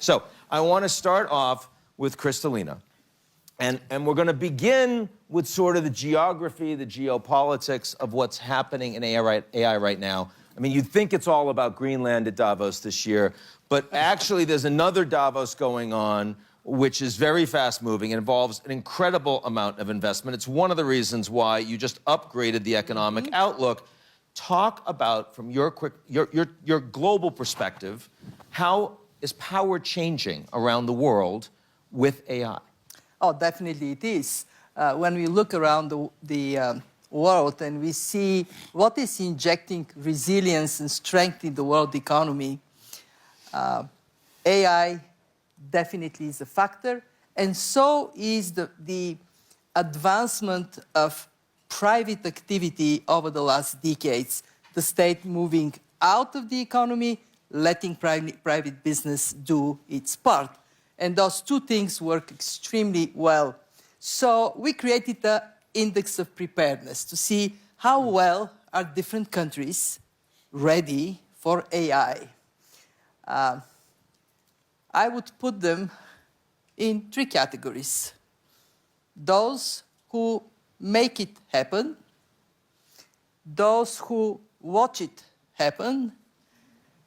So I want to start off with Kristalina. And we're going to begin with sort of the geography, the geopolitics of what's happening in AI right now. I mean, you'd think it's all about Greenland at Davos this year, but actually there's another Davos going on, which is very fast-moving. It involves an incredible amount of investment. It's one of the reasons why you just upgraded the economic outlook. Talk about, from your global perspective, how is power changing around the world with AI? Oh, definitely it is. When we look around the world and we see what is injecting resilience and strength in the world economy, AI definitely is a factor, and so is the advancement of private activity over the last decades, the state moving out of the economy, letting private business do its part. And those two things work extremely well. So we created the index of preparedness to see how well are different countries ready for AI. I would put them in three categories. Those who make it happen, those who watch it happen,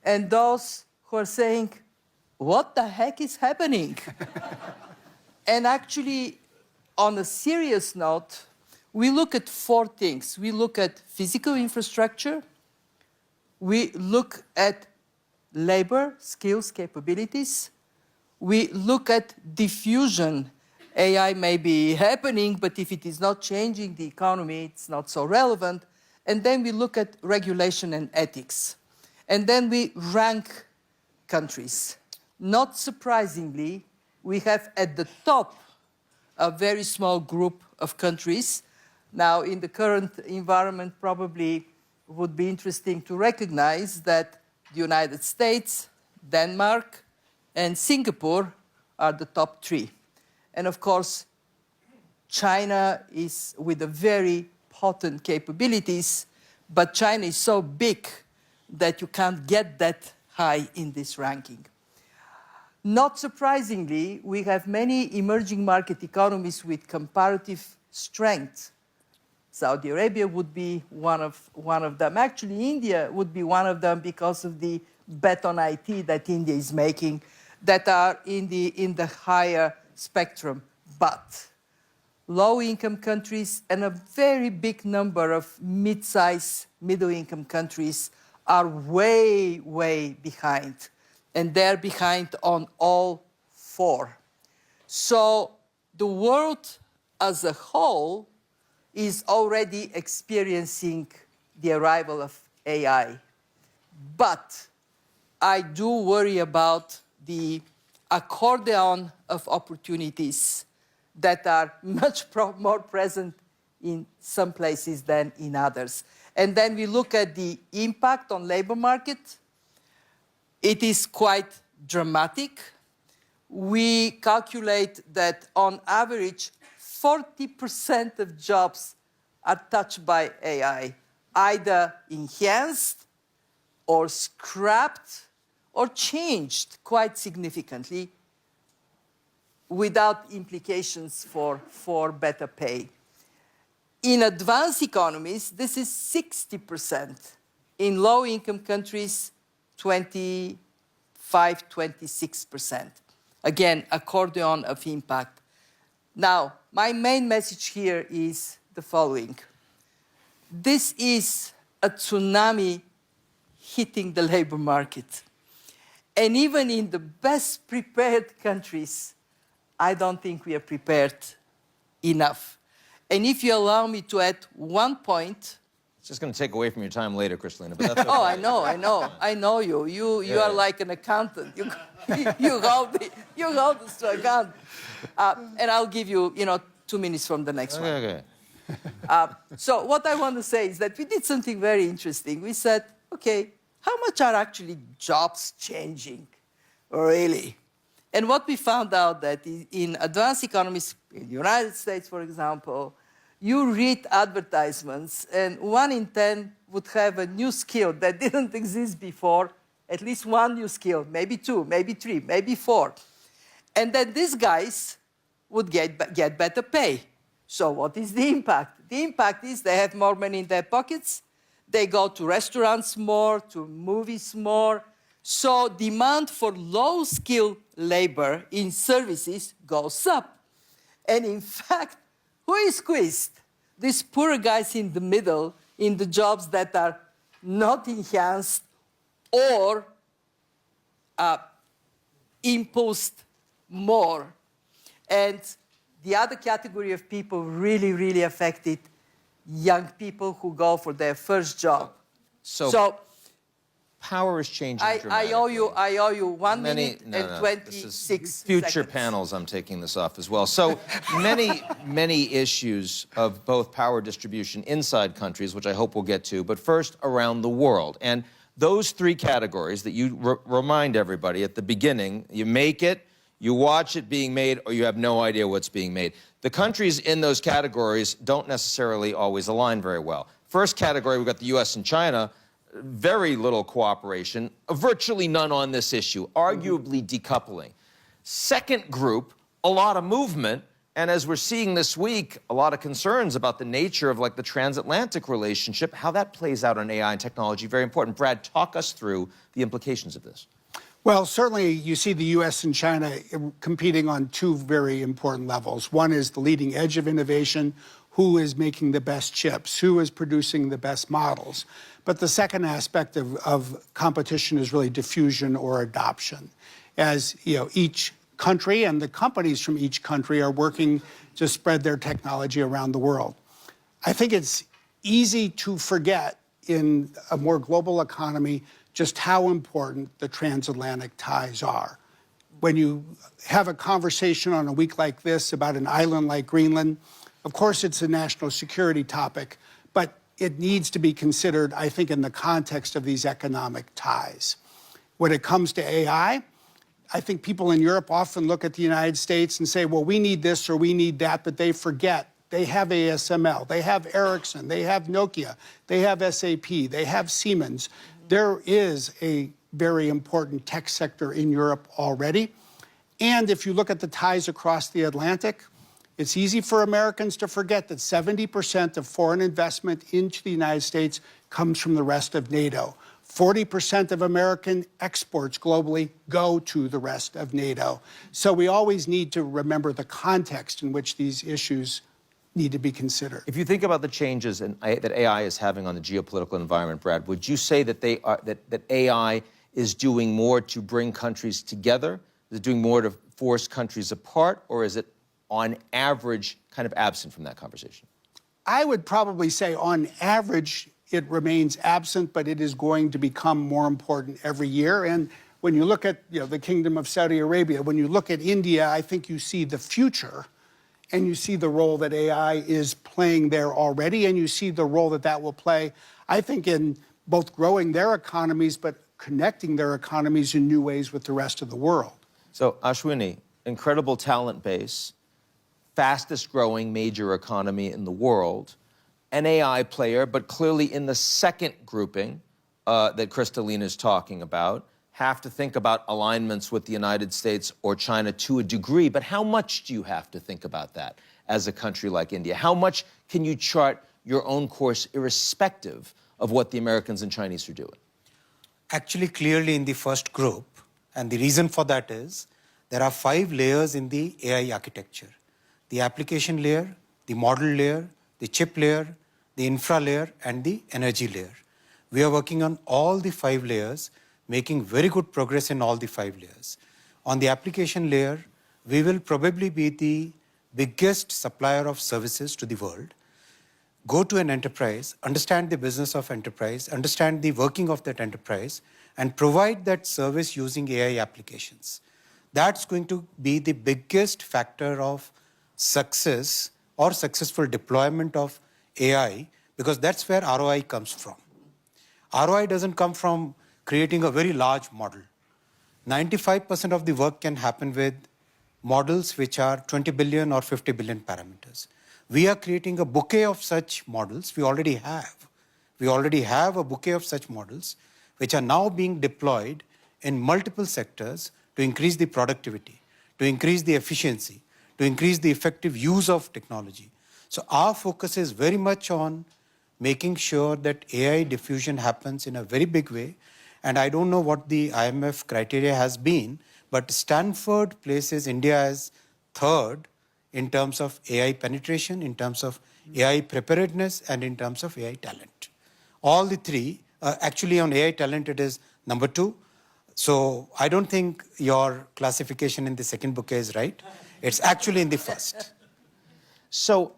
and those who are saying, what the heck is happening? And actually, on a serious note, we look at four things. We look at physical infrastructure, we look at labor, skills, capabilities, we look at diffusion. AI may be happening, but if it is not changing the economy, it's not so relevant. And then we look at regulation and ethics. And then we rank countries. Not surprisingly, we have at the top a very small group of countries. Now, in the current environment, probably would be interesting to recognize that the United States, Denmark, and Singapore are the top three. And of course, China is with a very potent capabilities, but China is so big that you can't get that high in this ranking. Not surprisingly, we have many emerging market economies with comparative strength. Saudi Arabia would be one of them. Actually, India would be one of them because of the bet on IT that India is making that are in the higher spectrum. But low-income countries and a very big number of mid-size, middle-income countries are way, way behind. And they're behind on all four. So the world as a whole is already experiencing the arrival of AI. But I do worry about the accordion of opportunities that are much more present in some places than in others. And then we look at the impact on labor market. It is quite dramatic. We calculate that on average, 40% of jobs are touched by AI, either enhanced or scrapped or changed quite significantly without implications for better pay. In advanced economies, this is 60%. In low-income countries, 25, 26%. Again, accordion of impact. Now, my main message here is the following. This is a tsunami hitting the labor market. And even in the best prepared countries, I don't think we are prepared enough. And if you allow me to add one point. It's just going to take away from your time later, Kristalina, but that's okay. Oh, I know you. You are like an accountant. You hold this to account. And I'll give you, 2 minutes from the next one. Okay. So what I want to say is that we did something very interesting. We said, okay, how much are actually jobs changing, really? And what we found out that in advanced economies, in the United States, for example, you read advertisements, and 1 in 10 would have a new skill that didn't exist before at least one new skill, maybe two, maybe three, maybe four. And then these guys would get better pay. So what is the impact? The impact is they have more money in their pockets, they go to restaurants more, to movies more. So demand for low-skilled labor in services goes up. And in fact, who is squeezed? These poor guys in the middle, in the jobs that are not enhanced or imposed more. And the other category of people really, really affected young people who go for their first job. So power is changing dramatically. I owe you 1 minute and 26 future seconds. panels, I'm taking this off as well. So many issues of both power distribution inside countries, which I hope we'll get to, but first around the world. And those three categories that you remind everybody at the beginning, you make it, you watch it being made, or you have no idea what's being made. The countries in those categories don't necessarily always align very well. First category, we've got the US and China, very little cooperation, virtually none on this issue, arguably decoupling. Second group, a lot of movement, and as we're seeing this week, a lot of concerns about the nature of like the transatlantic relationship, how that plays out on AI and technology, very important. Brad, talk us through the implications of this. Well, certainly you see the U.S. and China competing on two very important levels. One is the leading edge of innovation, who is making the best chips, who is producing the best models. But the second aspect of competition is really diffusion or adoption. As each country and the companies from each country are working to spread their technology around the world. I think it's easy to forget in a more global economy just how important the transatlantic ties are. When you have a conversation on a week like this about an island like Greenland, of course it's a national security topic, but it needs to be considered, I think, in the context of these economic ties. When it comes to AI, I think people in Europe often look at the United States and say, well, we need this or we need that, but they forget they have ASML, they have Ericsson, they have Nokia, they have SAP, they have Siemens. There is a very important tech sector in Europe already. And if you look at the ties across the Atlantic, it's easy for Americans to forget that 70% of foreign investment into the United States comes from the rest of NATO. 40% of American exports globally go to the rest of NATO. So we always need to remember the context in which these issues need to be considered. If you think about the changes that AI is having on the geopolitical environment, Brad, would you say that that AI is doing more to bring countries together? Is it doing more to force countries apart, or is it on average kind of absent from that conversation? I would probably say on average it remains absent, but it is going to become more important every year. And when you look at the Kingdom of Saudi Arabia, when you look at India, I think you see the future. And you see the role that AI is playing there already, and you see the role that that will play, I think, in both growing their economies, but connecting their economies in new ways with the rest of the world. So, Ashwini, incredible talent base, fastest growing major economy in the world, an AI player, but clearly in the second grouping that Kristalina is talking about, have to think about alignments with the United States or China to a degree, but how much do you have to think about that as a country like India? How much can you chart your own course irrespective of what the Americans and Chinese are doing? Actually, clearly in the first group, and the reason for that is there are 5 layers in the AI architecture. The application layer, the model layer, the chip layer, the infra layer, and the energy layer. We are working on all the 5 layers, making very good progress in all the 5 layers. On the application layer, we will probably be the biggest supplier of services to the world. Go to an enterprise, understand the business of enterprise, understand the working of that enterprise, and provide that service using AI applications. That's going to be the biggest factor of success or successful deployment of AI, because that's where ROI comes from. ROI doesn't come from creating a very large model. 95% of the work can happen with models which are 20 billion or 50 billion parameters. We are creating a bouquet of such models. We already have a bouquet of such models, which are now being deployed in multiple sectors to increase the productivity, to increase the efficiency, to increase the effective use of technology. So our focus is very much on making sure that AI diffusion happens in a very big way. And I don't know what the IMF criteria has been, but Stanford places India as third in terms of AI penetration, in terms of AI preparedness, and in terms of AI talent. All the three, actually on AI talent it is number 2. So I don't think your classification in the second bouquet is right. It's actually in the first. So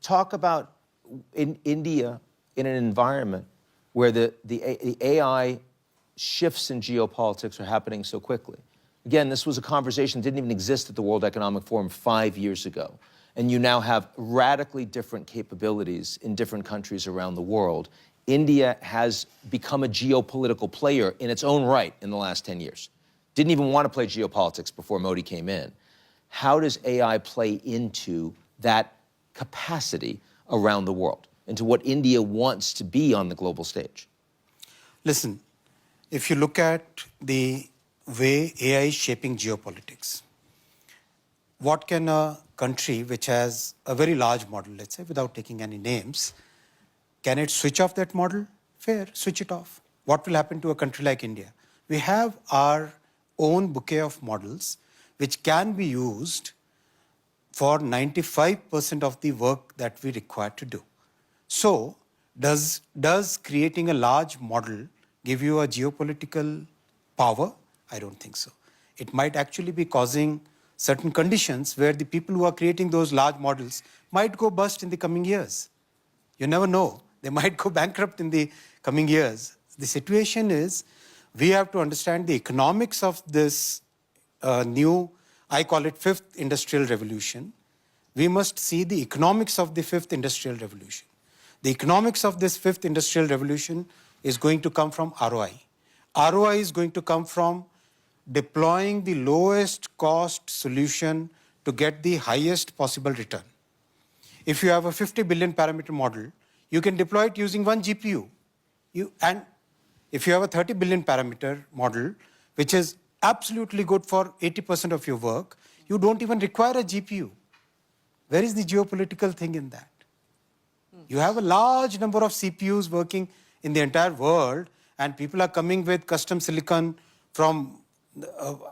talk about in India in an environment where the AI shifts in geopolitics are happening so quickly. Again, this was a conversation that didn't even exist at the World Economic Forum 5 years ago. And you now have radically different capabilities in different countries around the world. India has become a geopolitical player in its own right in the last 10 years. Didn't even want to play geopolitics before Modi came in. How does AI play into that capacity around the world, into what India wants to be on the global stage? Listen, if you look at the way AI is shaping geopolitics, what can a country which has a very large model, let's say, without taking any names, can it switch off that model? Fair, switch it off. What will happen to a country like India? We have our own bouquet of models which can be used for 95% of the work that we require to do. So, does creating a large model give you a geopolitical power? I don't think so. It might actually be causing certain conditions where the people who are creating those large models might go bust in the coming years. You never know. They might go bankrupt in the coming years. The situation is, we have to understand the economics of this new, I call it 5th industrial revolution. We must see the economics of the 5th industrial revolution. The economics of this 5th industrial revolution is going to come from ROI. ROI is going to come from deploying the lowest cost solution to get the highest possible return. If you have a 50 billion parameter model, you can deploy it using one GPU. And if you have a 30 billion parameter model, which is absolutely good for 80% of your work, you don't even require a GPU. Where is the geopolitical thing in that? You have a large number of CPUs working in the entire world, and people are coming with custom silicon from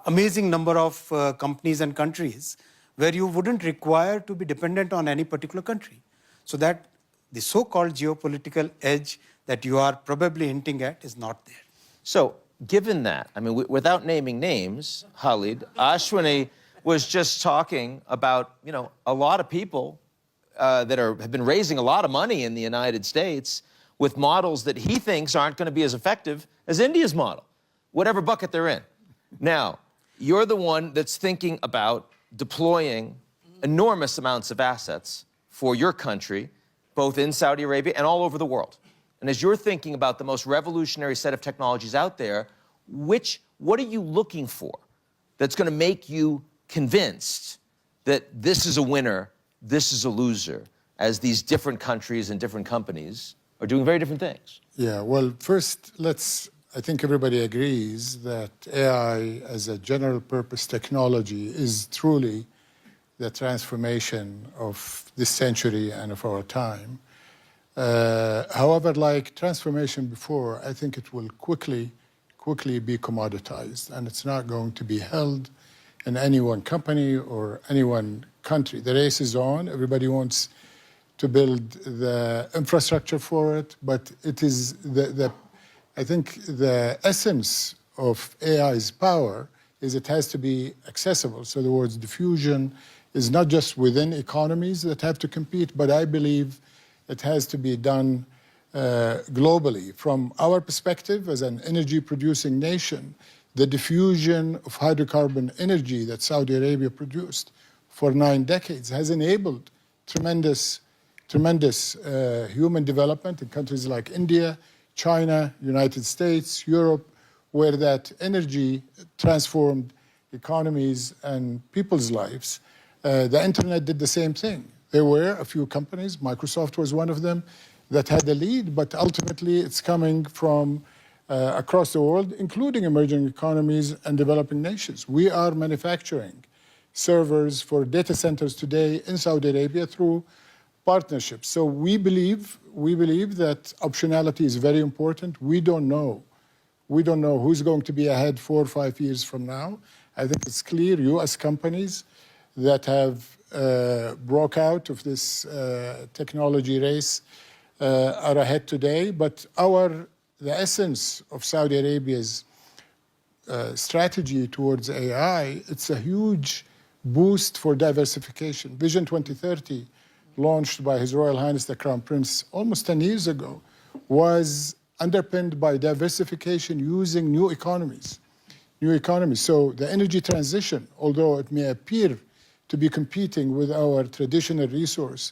amazing number of companies and countries where you wouldn't require to be dependent on any particular country. So that the so-called geopolitical edge that you are probably hinting at is not there. So, given that, I mean, without naming names, Khalid, Ashwini was just talking about, you know, a lot of people that have been raising a lot of money in the United States with models that he thinks aren't going to be as effective as India's model, whatever bucket they're in. Now, you're the one that's thinking about deploying enormous amounts of assets for your country, both in Saudi Arabia and all over the world. And as you're thinking about the most revolutionary set of technologies out there, what are you looking for that's going to make you convinced that this is a winner, this is a loser, as these different countries and different companies are doing very different things? Yeah, well, first, I think everybody agrees that AI as a general purpose technology is truly the transformation of this century and of our time. However, like transformation before, I think it will quickly be commoditized, and it's not going to be held in any one company or any one country. The race is on. Everybody wants to build the infrastructure for it, but it is I think the essence of AI's power is it has to be accessible. So the word diffusion is not just within economies that have to compete, but I believe it has to be done globally. From our perspective as an energy-producing nation, the diffusion of hydrocarbon energy that Saudi Arabia produced for 9 decades has enabled tremendous human development in countries like India, China, United States, Europe, where that energy transformed economies and people's lives. The internet did the same thing. There were a few companies, Microsoft was one of them, that had the lead, but ultimately it's coming from across the world, including emerging economies and developing nations. We are manufacturing servers for data centers today in Saudi Arabia through partnerships. So we believe that optionality is very important. We don't know who's going to be ahead 4 or 5 years from now. I think it's clear U.S. companies that have broke out of this technology race are ahead today. But the essence of Saudi Arabia's strategy towards AI, it's a huge boost for diversification. Vision 2030, launched by His Royal Highness the Crown Prince almost 10 years ago, was underpinned by diversification using new economies. So the energy transition, although it may appear to be competing with our traditional resource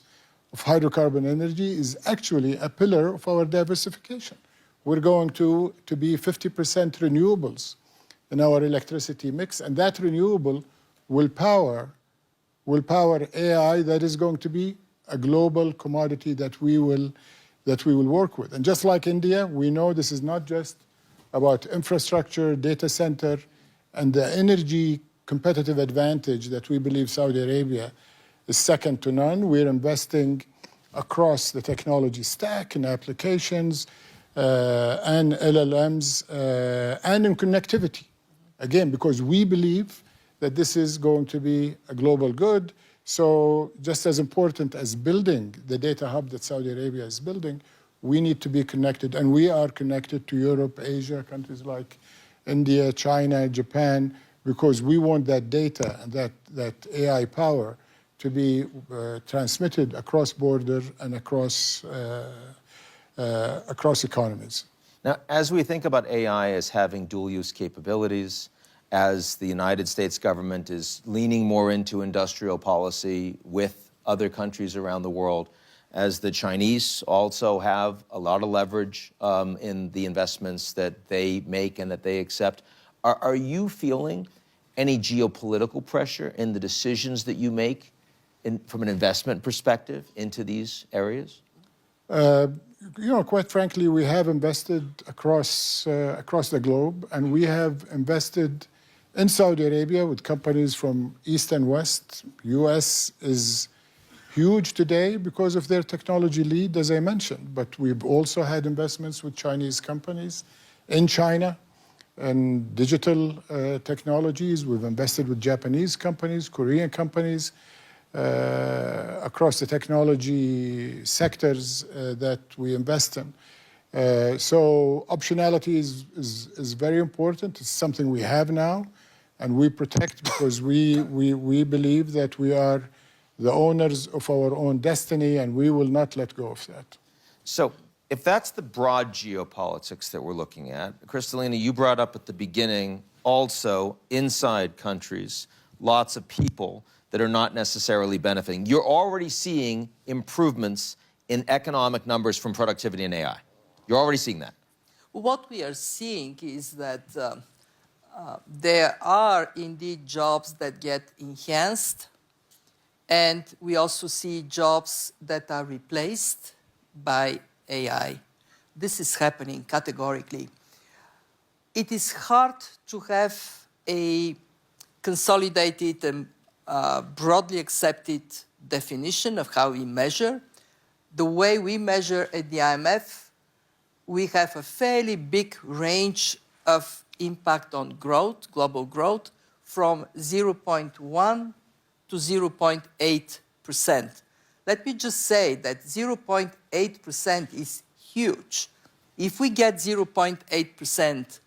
of hydrocarbon energy, is actually a pillar of our diversification. We're going to be 50% renewables in our electricity mix, and that renewable will power AI that is going to be a global commodity that we will work with. And just like India, we know this is not just about infrastructure, data center, and the energy competitive advantage that we believe Saudi Arabia is second to none. We're investing across the technology stack in applications and LLMs and in connectivity. Again, because we believe that this is going to be a global good. So just as important as building the data hub that Saudi Arabia is building, we need to be connected. And we are connected to Europe, Asia, countries like India, China, Japan, because we want that data and that AI power to be transmitted across border and across economies. Now, as we think about AI as having dual-use capabilities, as the United States government is leaning more into industrial policy with other countries around the world, as the Chinese also have a lot of leverage in the investments that they make and that they accept, are you feeling any geopolitical pressure in the decisions that you make from an investment perspective into these areas? Quite frankly, we have invested across the globe, and we have invested in Saudi Arabia with companies from East and West. U.S. is huge today because of their technology lead, as I mentioned, but we've also had investments with Chinese companies in China and digital technologies. We've invested with Japanese companies, Korean companies, across the technology sectors that we invest in. So optionality is very important. It's something we have now, and we protect because we believe that we are the owners of our own destiny, and we will not let go of that. So if that's the broad geopolitics that we're looking at, Kristalina, you brought up at the beginning also inside countries, lots of people that are not necessarily benefiting. You're already seeing improvements in economic numbers from productivity and AI. You're already seeing that. What we are seeing is that there are indeed jobs that get enhanced, and we also see jobs that are replaced by AI. This is happening categorically. It is hard to have a consolidated and broadly accepted definition of how we measure. The way we measure at the IMF, we have a fairly big range of impact on growth, global growth, from 0.1 to 0.8%. Let me just say that 0.8% is huge. If we get 0.8%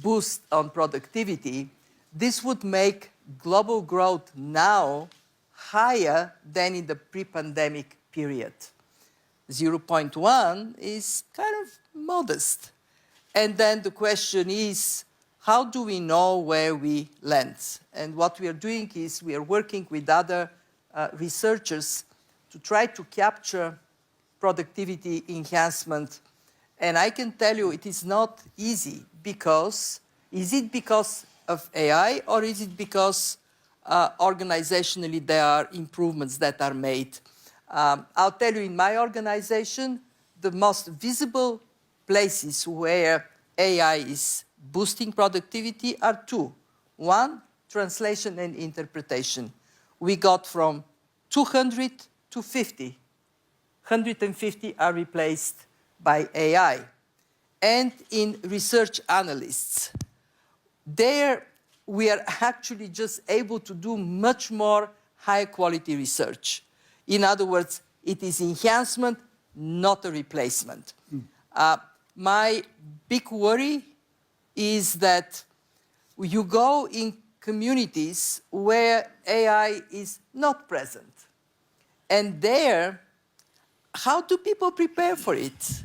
boost on productivity, this would make global growth now higher than in the pre-pandemic period. 0.1 is kind of modest. And then the question is, how do we know where we land? And what we are doing is we are working with other researchers to try to capture productivity enhancement. And I can tell you it is not easy because, is it because of AI or is it because organizationally there are improvements that are made? I'll tell you, in my organization, the most visible places where AI is boosting productivity are two. One, translation and interpretation. We got from 200 to 50. 150 are replaced by AI. And in research analysts, there we are actually just able to do much more high quality research. In other words, it is enhancement, not a replacement. My big worry is that you go in communities where AI is not present. And there, how do people prepare for it?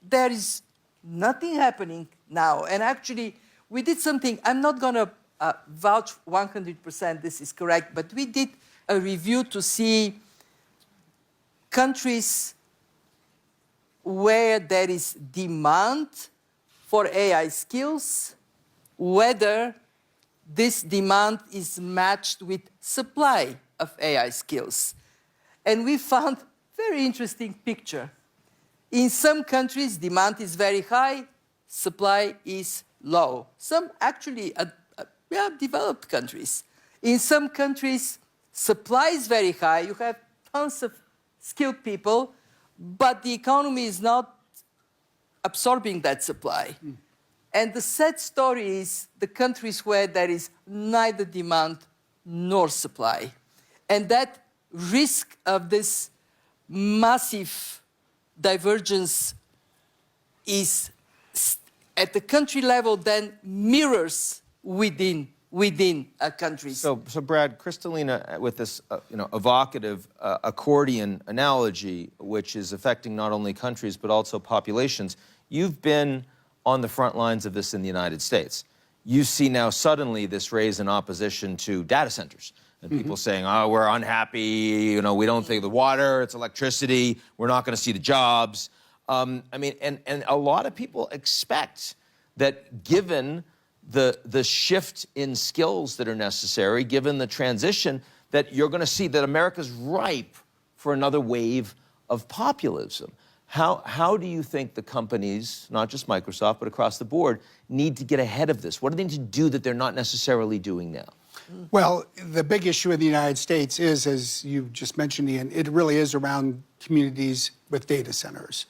There is nothing happening now. And actually, we did something. I'm not going to vouch 100% this is correct, but we did a review to see countries where there is demand for AI skills, whether this demand is matched with supply of AI skills. And we found very interesting picture. In some countries, demand is very high, supply is low. Some actually developed countries. In some countries, supply is very high. You have tons of skilled people, but the economy is not absorbing that supply. And the sad story is the countries where there is neither demand nor supply. And that risk of this massive divergence is at the country level then mirrors within countries. So Brad, Kristalina, with this evocative accordion analogy, which is affecting not only countries but also populations, you've been on the front lines of this in the United States. You see now suddenly this raise in opposition to data centers. And people saying, oh, we're unhappy, we don't think the water, it's electricity, we're not going to see the jobs. And a lot of people expect that given the shift in skills that are necessary, given the transition, that you're going to see that America's ripe for another wave of populism. How do you think the companies, not just Microsoft, but across the board, need to get ahead of this? What do they need to do that they're not necessarily doing now? Well, the big issue in the United States is, as you just mentioned, Ian, it really is around communities with data centers.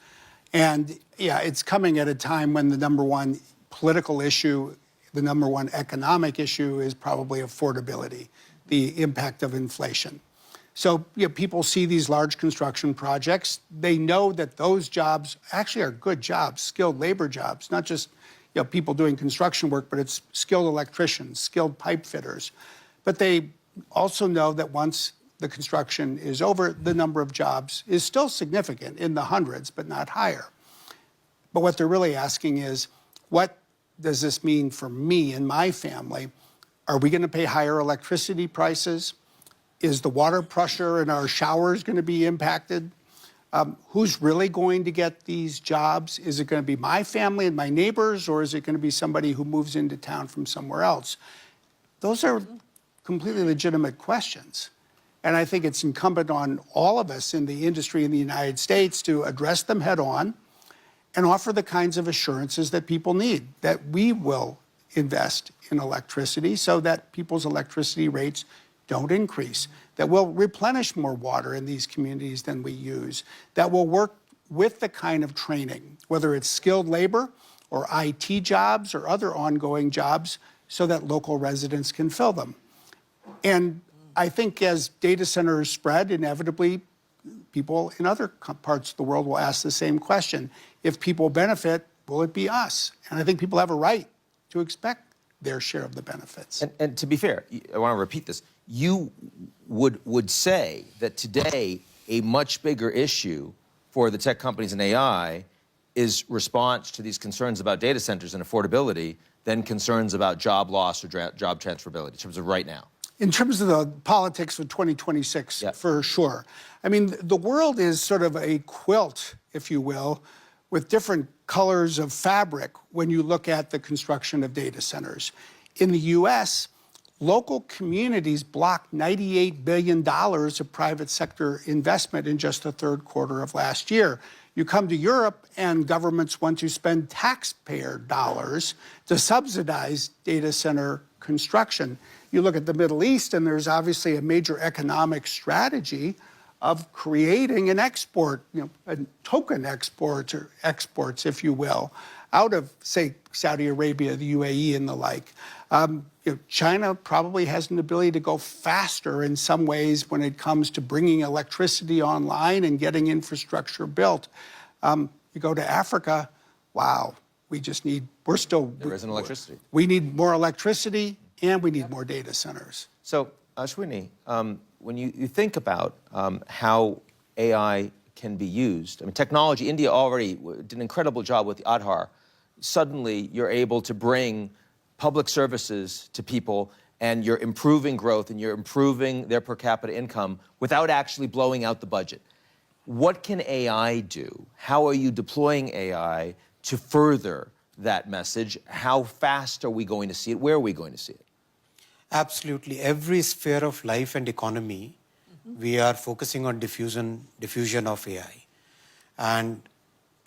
And yeah, it's coming at a time when the number one political issue, the number one economic issue is probably affordability, the impact of inflation. So people see these large construction projects. They know that those jobs actually are good jobs, skilled labor jobs, not just people doing construction work, but it's skilled electricians, skilled pipe fitters. But they also know that once the construction is over, the number of jobs is still significant, in the hundreds, but not higher. But what they're really asking is, what does this mean for me and my family? Are we going to pay higher electricity prices? Is the water pressure in our showers going to be impacted? Who's really going to get these jobs? Is it going to be my family and my neighbors, or is it going to be somebody who moves into town from somewhere else? Those are completely legitimate questions. And I think it's incumbent on all of us in the industry in the United States to address them head on and offer the kinds of assurances that people need, that we will invest in electricity so that people's electricity rates don't increase, that we'll replenish more water in these communities than we use, that will work with the kind of training, whether it's skilled labor or IT jobs or other ongoing jobs, so that local residents can fill them. And I think as data centers spread, inevitably, people in other parts of the world will ask the same question. If people benefit, will it be us? And I think people have a right to expect their share of the benefits. And to be fair, I want to repeat this. You would say that today a much bigger issue for the tech companies in AI is response to these concerns about data centers and affordability than concerns about job loss or job transferability in terms of right now. In terms of the politics of 2026, for sure. I mean, the world is sort of a quilt, if you will, with different colors of fabric when you look at the construction of data centers. In the US, local communities blocked $98 billion of private sector investment in just the third quarter of last year. You come to Europe and governments want to spend taxpayer dollars to subsidize data center construction. You look at the Middle East and there's obviously a major economic strategy of creating an export, a token export or exports, if you will, out of, say, Saudi Arabia, the UAE, and the like. China probably has an ability to go faster in some ways when it comes to bringing electricity online and getting infrastructure built. You go to Africa, wow, there isn't electricity. We need more electricity and we need more data centers. So, Ashwini, when you think about how AI can be used, I mean, technology, India already did an incredible job with the Aadhaar. Suddenly, you're able to bring public services to people, and you're improving growth, and you're improving their per capita income without actually blowing out the budget. What can AI do? How are you deploying AI to further that message? How fast are we going to see it? Where are we going to see it? Absolutely. Every sphere of life and economy, we are focusing on diffusion of AI. And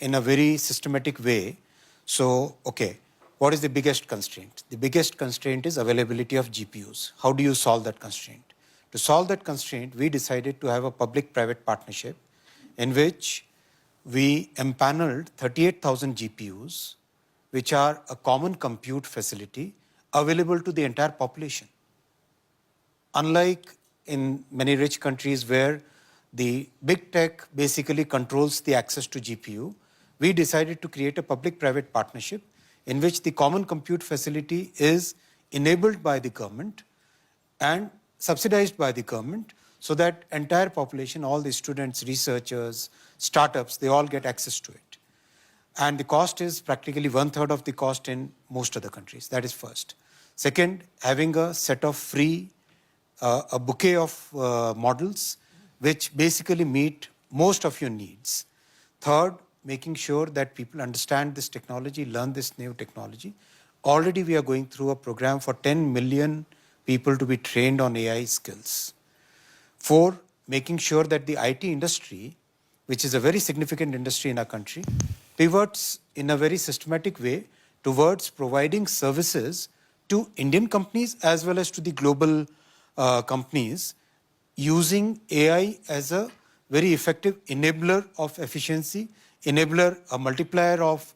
in a very systematic way. So, okay, what is the biggest constraint? The biggest constraint is availability of GPUs. How do you solve that constraint? To solve that constraint, we decided to have a public-private partnership in which we empaneled 38,000 GPUs, which are a common compute facility available to the entire population. Unlike in many rich countries where the big tech basically controls the access to GPU, we decided to create a public-private partnership in which the common compute facility is enabled by the government and subsidized by the government so that entire population, all the students, researchers, startups, they all get access to it. And the cost is practically 1/3 of the cost in most other countries. That is first. Second, having a set of free, a bouquet of models which basically meet most of your needs. Third, making sure that people understand this technology, learn this new technology. Already we are going through a program for 10 million people to be trained on AI skills. Four, making sure that the IT industry, which is a very significant industry in our country, pivots in a very systematic way towards providing services to Indian companies as well as to the global companies, using AI as a very effective enabler of efficiency, enabler, a multiplier of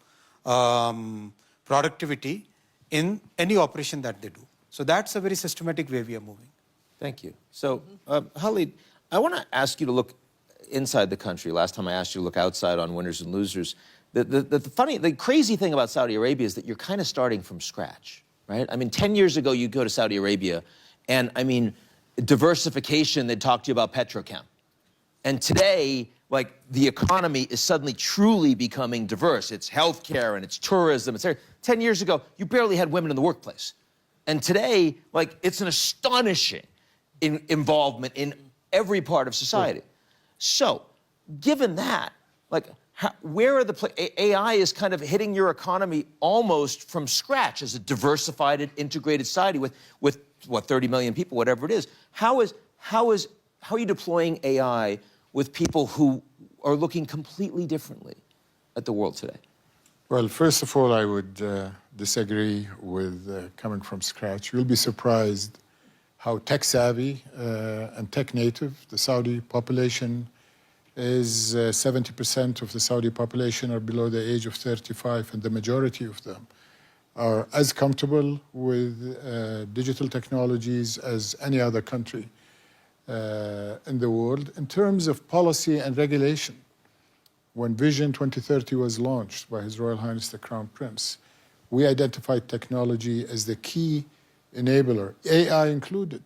productivity in any operation that they do. So that's a very systematic way we are moving. Thank you. So, Khalid, I want to ask you to look inside the country. Last time I asked you to look outside on winners and losers. The crazy thing about Saudi Arabia is that you're kind of starting from scratch, right? I mean, 10 years ago, you go to Saudi Arabia, and I mean, diversification, they'd talk to you about petrochem. And today, like, the economy is suddenly truly becoming diverse. It's healthcare and it's tourism. It's 10 years ago, you barely had women in the workplace. And today, like, it's an astonishing involvement in every part of society. So, given that, like, where are AI is kind of hitting your economy almost from scratch as a diversified and integrated society with what, 30 million people, whatever it is. How are you deploying AI with people who are looking completely differently at the world today? Well, first of all, I would disagree with coming from scratch. You'll be surprised how tech-savvy and tech-native the Saudi population is. 70% of the Saudi population are below the age of 35, and the majority of them are as comfortable with digital technologies as any other country in the world. In terms of policy and regulation, when Vision 2030 was launched by His Royal Highness the Crown Prince, we identified technology as the key enabler, AI included,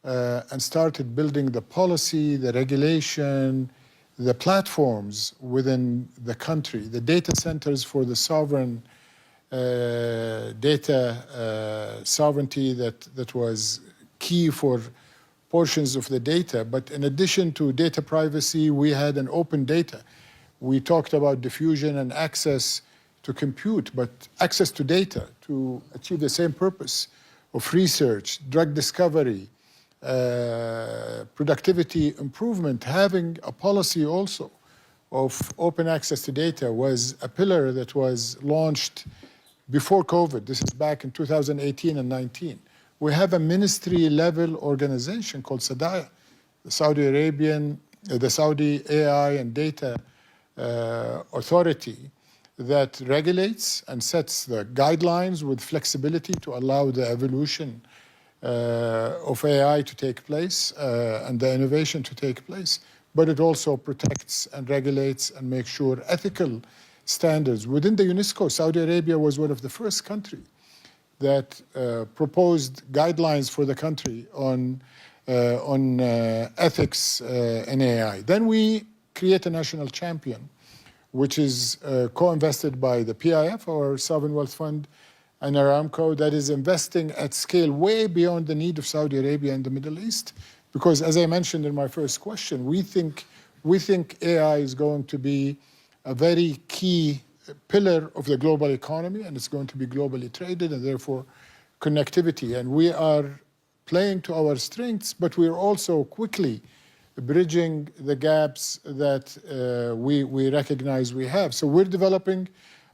and started building the policy, the regulation, the platforms within the country, the data centers for the sovereign data sovereignty that was key for portions of the data. But in addition to data privacy, we had an open data. We talked about diffusion and access to compute, but access to data to achieve the same purpose of research, drug discovery, productivity improvement, having a policy also of open access to data was a pillar that was launched before COVID. This is back in 2018 and 19. We have a ministry-level organization called SADAIA, the Saudi AI and Data Authority, that regulates and sets the guidelines with flexibility to allow the evolution of AI to take place and the innovation to take place. But it also protects and regulates and makes sure ethical standards. Within the UNESCO, Saudi Arabia was one of the first countries that proposed guidelines for the country on ethics in AI. Then we create a national champion, which is co-invested by the PIF, our sovereign wealth fund, and Aramco, that is investing at scale way beyond the need of Saudi Arabia and the Middle East. Because as I mentioned in my first question, we think AI is going to be a very key pillar of the global economy, and it's going to be globally traded, and therefore connectivity. And we are playing to our strengths, but we're also quickly bridging the gaps that we recognize we have. So we're developing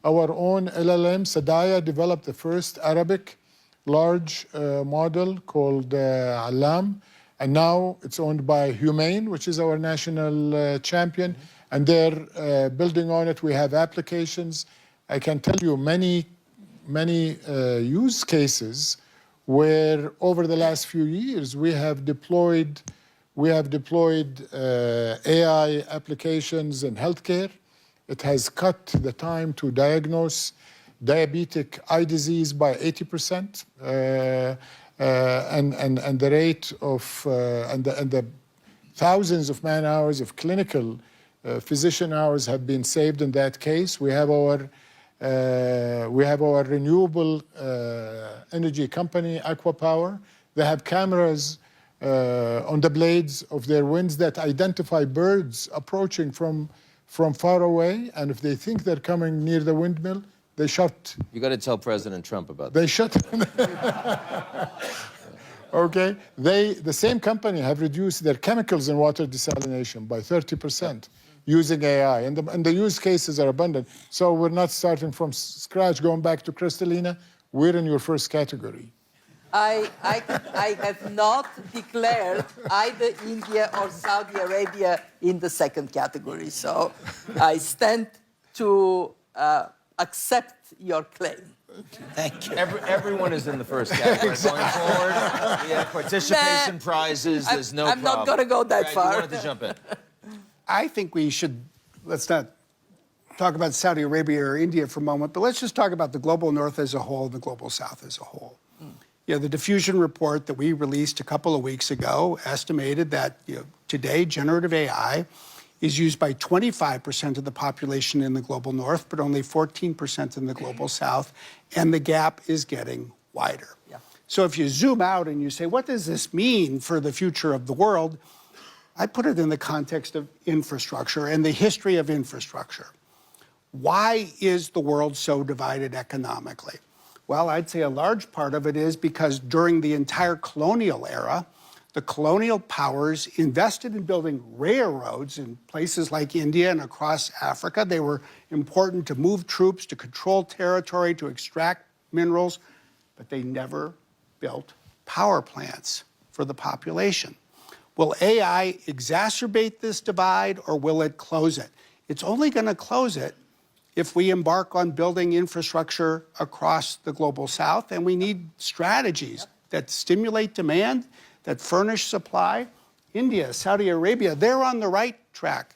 our own LLM. SADAIA developed the first Arabic large model called Alam, and now it's owned by Humane, which is our national champion, and they're building on it. We have applications. I can tell you many use cases where over the last few years we have deployed AI applications in healthcare. It has cut the time to diagnose diabetic eye disease by 80%, and the rate of and the thousands of man hours of clinical physician hours have been saved in that case. We have our renewable energy company, Aqua Power. They have cameras on the blades of their winds that identify birds approaching from far away, and if they think they're coming near the windmill, they shut. You got to tell President Trump about that. They shut. Okay, the same company have reduced their chemicals in water desalination by 30% using AI, and the use cases are abundant. So we're not starting from scratch. Going back to Kristalina, we're in your first category. I have not declared either India or Saudi Arabia in the second category, so I stand to accept your claim. Thank you. Everyone is in the first category. Going forward, we have participation prizes. There's no I'm problem. not going to go that Brad, far. You wanted to jump in. I think we should, let's not talk about Saudi Arabia or India for a moment, but let's just talk about the global north as a whole and the global south as a whole. You know, the diffusion report that we released a couple of weeks ago estimated that today generative AI is used by 25% of the population in the global north, but only 14% in the global south, and the gap is getting wider. Yeah. So if you zoom out and you say, what does this mean for the future of the world? I put it in the context of infrastructure and the history of infrastructure. Why is the world so divided economically? Well, I'd say a large part of it is because during the entire colonial era, the colonial powers invested in building railroads in places like India and across Africa. They were important to move troops, to control territory, to extract minerals, but they never built power plants for the population. Will AI exacerbate this divide, or will it close it? It's only going to close it if we embark on building infrastructure across the global south, and we need strategies that stimulate demand, that furnish supply. India, Saudi Arabia, they're on the right track.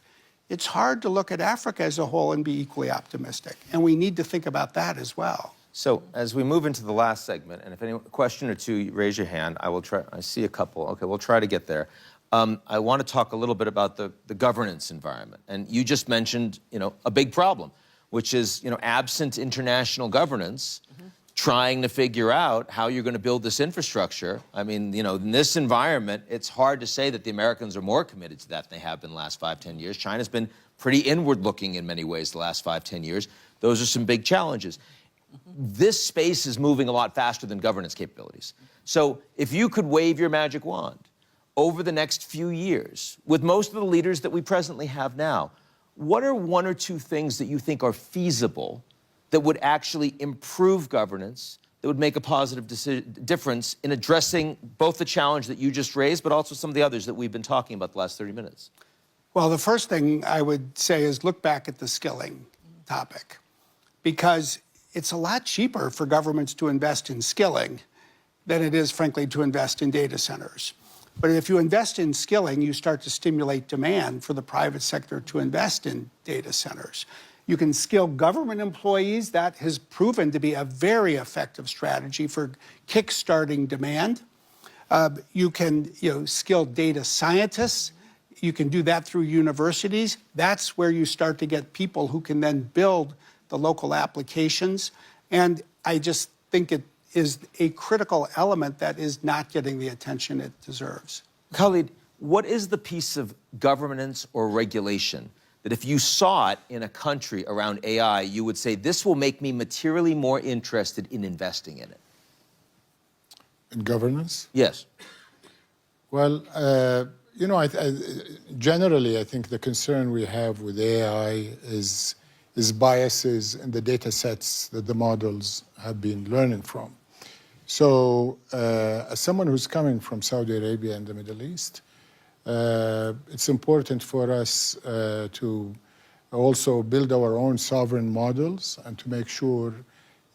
It's hard to look at Africa as a whole and be equally optimistic, and we need to think about that as well. So as we move into the last segment, and if any question or two, you raise your hand. I will try. I see a couple. Okay, we'll try to get there. I want to talk a little bit about the governance environment, and you just mentioned, a big problem, which is, absent international governance, trying to figure out how you're going to build this infrastructure. I mean, in this environment, it's hard to say that the Americans are more committed to that than they have been the last 5-10 years. China's been pretty inward-looking in many ways the last 5-10 years. Those are some big challenges. This space is moving a lot faster than governance capabilities. So if you could wave your magic wand over the next few years, with most of the leaders that we presently have now, what are one or two things that you think are feasible that would actually improve governance, that would make a positive difference in addressing both the challenge that you just raised, but also some of the others that we've been talking about the last 30 minutes? Well, the first thing I would say is look back at the skilling topic, because it's a lot cheaper for governments to invest in skilling than it is, frankly, to invest in data centers. But if you invest in skilling, you start to stimulate demand for the private sector to invest in data centers. You can skill government employees. That has proven to be a very effective strategy for kickstarting demand. You can skill data scientists. You can do that through universities. That's where you start to get people who can then build the local applications. And I just think it is a critical element that is not getting the attention it deserves. Khalid, what is the piece of governance or regulation that if you saw it in a country around AI, you would say, this will make me materially more interested in investing in it? In governance? Yes. Well, generally, I think the concern we have with AI is biases in the data sets that the models have been learning from. So as someone who's coming from Saudi Arabia and the Middle East, it's important for us to also build our own sovereign models and to make sure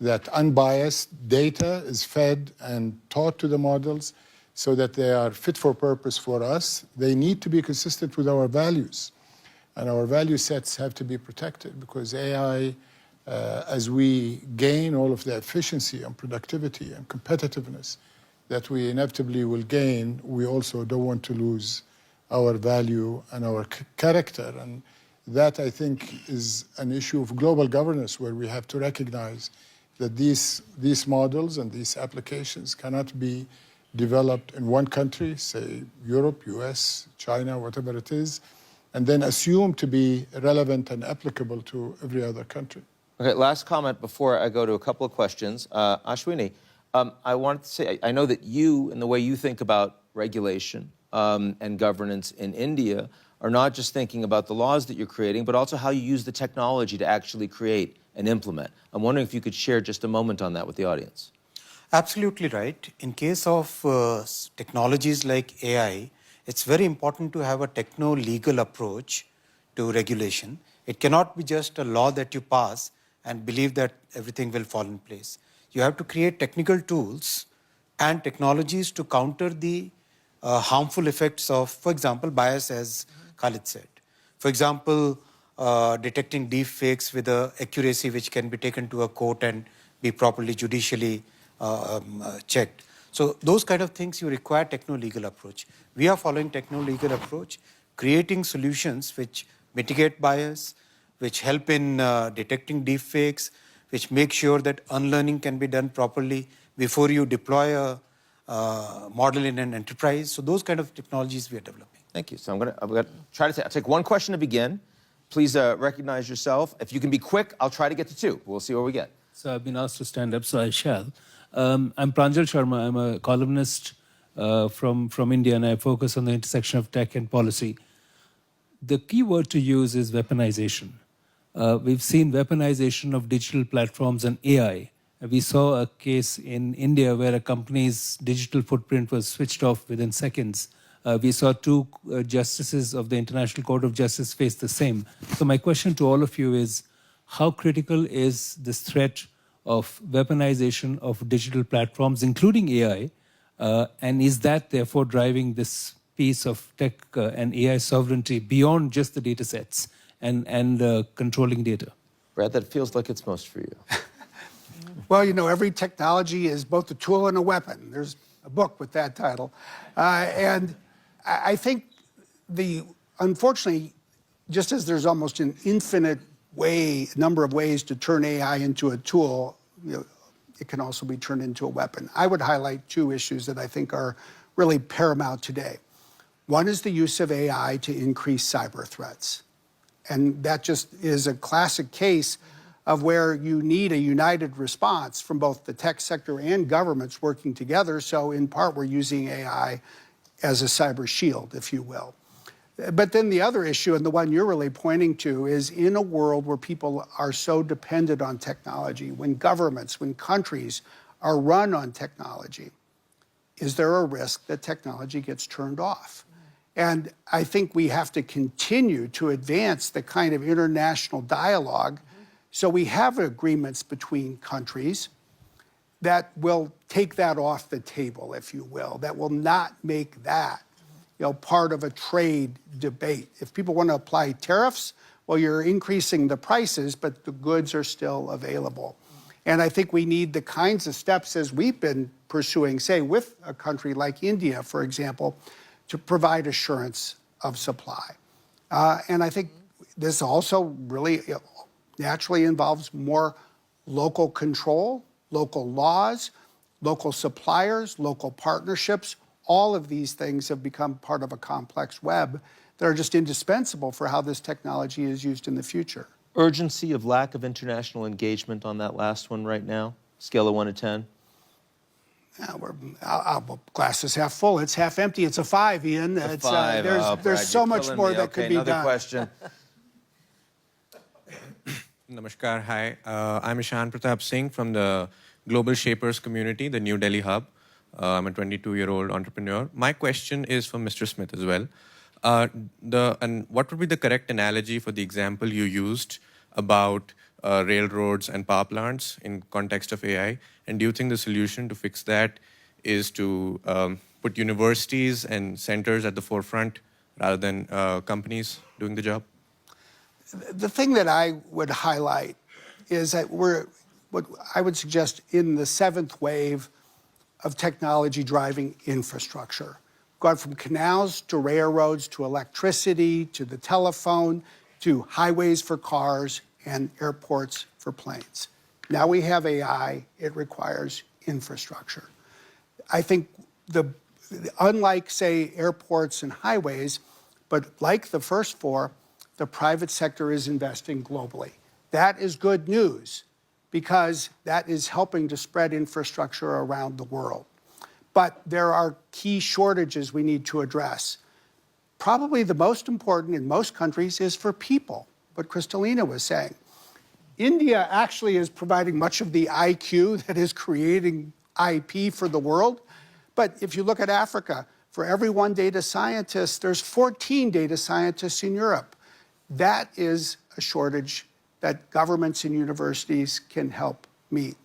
that unbiased data is fed and taught to the models so that they are fit for purpose for us. They need to be consistent with our values. And our value sets have to be protected, because AI, as we gain all of the efficiency and productivity and competitiveness that we inevitably will gain, we also don't want to lose our value and our character. And that, I think, is an issue of global governance, where we have to recognize that these models and these applications cannot be developed in one country, say Europe, US, China, whatever it is, and then assume to be relevant and applicable to every other country. Okay, last comment before I go to a couple of questions. Ashwini, I wanted to say, I know that you, and the way you think about regulation and governance in India, are not just thinking about the laws that you're creating, but also how you use the technology to actually create and implement. I'm wondering if you could share just a moment on that with the audience. Absolutely right. In case of technologies like AI, it's very important to have a techno-legal approach to regulation. It cannot be just a law that you pass and believe that everything will fall in place. You have to create technical tools and technologies to counter the harmful effects of, for example, bias, as Khalid said. For example, detecting deep fakes with an accuracy which can be taken to a court and be properly judicially checked. So those kind of things, you require techno-legal approach. We are following techno-legal approach, creating solutions which mitigate bias, which help in detecting deep fakes, which make sure that unlearning can be done properly before you deploy a model in an enterprise. So those kind of technologies we are developing. Thank you. So I'm gonna try to I'll take one question to begin. Please recognize yourself. If you can be quick, I'll try to get to two. We'll see where we get. So I've been asked to stand up, so I shall. I'm Pranjal Sharma. I'm a columnist from India, and I focus on the intersection of tech and policy. The key word to use is weaponization. We've seen weaponization of digital platforms and AI. We saw a case in India where a company's digital footprint was switched off within seconds. We saw two justices of the International Court of Justice face the same. So my question to all of you is, how critical is this threat of weaponization of digital platforms, including AI, and is that therefore driving this piece of tech and AI sovereignty beyond just the data sets and controlling data? Brad, that feels like it's most for you. Well, every technology is both a tool and a weapon. There's a book with that title. And I think unfortunately, just as there's almost an infinite number of ways to turn AI into a tool, it can also be turned into a weapon. I would highlight two issues that I think are really paramount today. One is the use of AI to increase cyber threats. And that just is a classic case of where you need a united response from both the tech sector and governments working together. So in part, we're using AI as a cyber shield, if you will. But then the other issue, and the one you're really pointing to, is in a world where people are so dependent on technology, when governments, when countries are run on technology, is there a risk that technology gets turned off? And I think we have to continue to advance the kind of international dialogue so we have agreements between countries that will take that off the table, if you will, that will not make that part of a trade debate. If people want to apply tariffs, well, you're increasing the prices, but the goods are still available. And I think we need the kinds of steps as we've been pursuing, say, with a country like India, for example, to provide assurance of supply. And I think this also really naturally involves more local control, local laws, local suppliers, local partnerships. All of these things have become part of a complex web that are just indispensable for how this technology is used in the future. Urgency of lack of international engagement on that last one right now? Scale of 1 to 10? Glass is half full. It's half empty. It's a 5, Ian. It's a 5. There's Brad, so you're much killing more me. that could be another done. question. Namaskar, hi. I'm Ishan Pratap Singh from the Global Shapers community, the New Delhi hub. I'm a 22-year-old entrepreneur. My question is for Mr. Smith as well. And what would be the correct analogy for the example you used about railroads and power plants in context of AI? And do you think the solution to fix that is to put universities and centers at the forefront rather than companies doing the job? The thing that I would highlight is that we're, what I would suggest, in the 7th wave of technology driving infrastructure. Gone from canals to railroads to electricity to the telephone to highways for cars and airports for planes. Now we have AI, it requires infrastructure. I think unlike, say, airports and highways, but like the first 4, the private sector is investing globally. That is good news because that is helping to spread infrastructure around the world. But there are key shortages we need to address. Probably the most important in most countries is for people, what Kristalina was saying. India actually is providing much of the IQ that is creating IP for the world. But if you look at Africa, for every 1 data scientist, there's 14 data scientists in Europe. That is a shortage that governments and universities can help meet.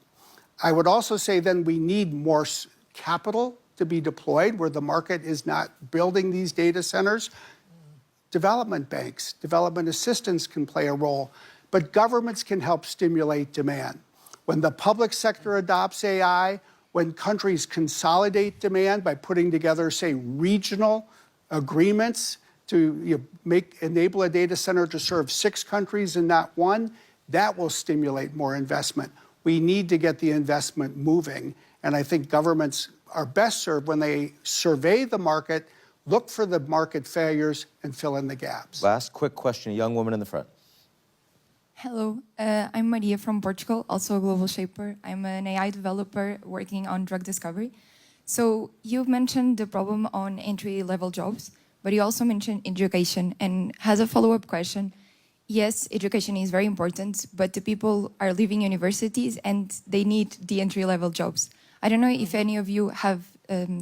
I would also say then we need more capital to be deployed where the market is not building these data centers. Development banks, development assistance can play a role, but governments can help stimulate demand. When the public sector adopts AI, when countries consolidate demand by putting together, say, regional agreements to enable a data center to serve 6 countries and not 1, that will stimulate more investment. We need to get the investment moving, and I think governments are best served when they survey the market, look for the market failures, and fill in the gaps. Last quick question, a young woman in the front. Hello, I'm Maria from Portugal, also a global shaper. I'm an AI developer working on drug discovery. So you've mentioned the problem on entry-level jobs, but you also mentioned education. And as a follow-up question, yes, education is very important, but the people are leaving universities and they need the entry-level jobs. I don't know if any of you have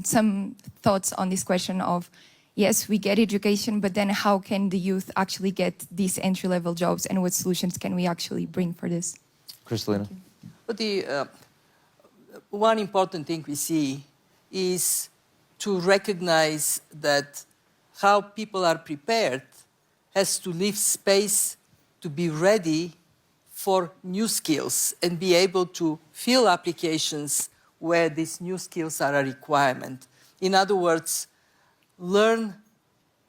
some thoughts on this question of, yes, we get education, but then how can the youth actually get these entry-level jobs, and what solutions can we actually bring for this? Kristalina? But the one important thing we see is to recognize that how people are prepared has to leave space to be ready for new skills and be able to fill applications where these new skills are a requirement. In other words, learn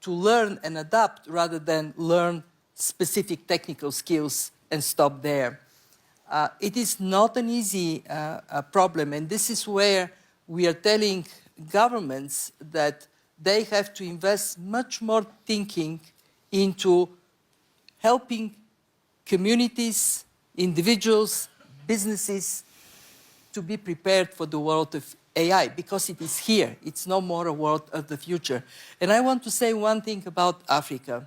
and adapt rather than learn specific technical skills and stop there. It is not an easy problem, and this is where we are telling governments that they have to invest much more thinking into helping communities, individuals, businesses to be prepared for the world of AI, because it is here. It's no more a world of the future. And I want to say one thing about Africa.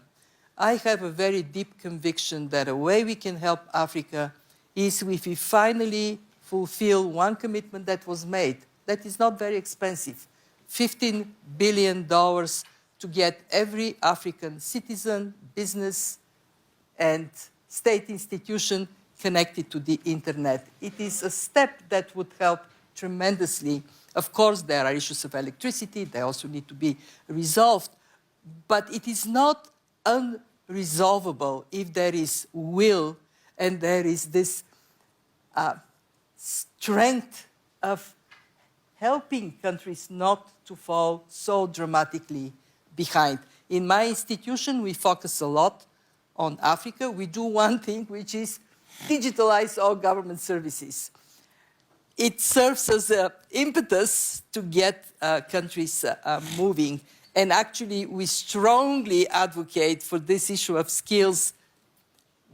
I have a very deep conviction that a way we can help Africa is if we finally fulfill one commitment that was made, that is not very expensive, $15 billion to get every African citizen, business, and state institution connected to the internet. It is a step that would help tremendously. Of course, there are issues of electricity. They also need to be resolved. But it is not unresolvable if there is will and there is this strength of helping countries not to fall so dramatically behind. In my institution, we focus a lot on Africa. We do one thing, which is digitalize all government services. It serves as an impetus to get countries moving. And actually, we strongly advocate for this issue of skills.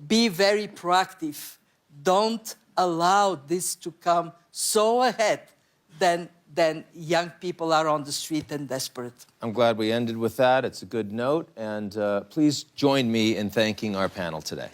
Be very proactive. Don't allow this to come so ahead than young people are on the street and desperate. I'm glad we ended with that. It's a good note. And please join me in thanking our panel today.